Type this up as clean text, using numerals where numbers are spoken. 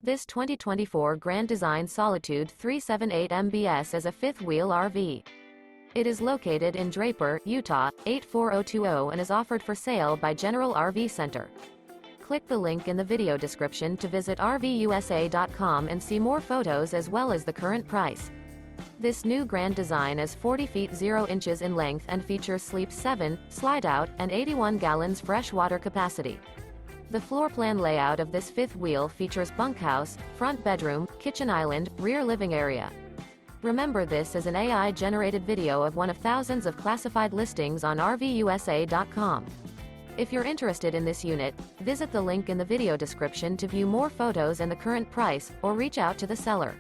This 2024 Grand Design Solitude 378 MBS is a fifth-wheel RV. It is located in Draper, Utah, 84020 and is offered for sale by General RV Center. Click the link in the video description to visit RVUSA.com and see more photos as well as the current price. This new Grand Design is 40 feet 0 inches in length and features Sleep 7, Slideout, and 81 gallons fresh water capacity. The floor plan layout of this fifth wheel features bunkhouse, front bedroom, kitchen island, rear living area. Remember, this is an AI-generated video of one of thousands of classified listings on RVUSA.com. If you're interested in this unit, visit the link in the video description to view more photos and the current price, or reach out to the seller.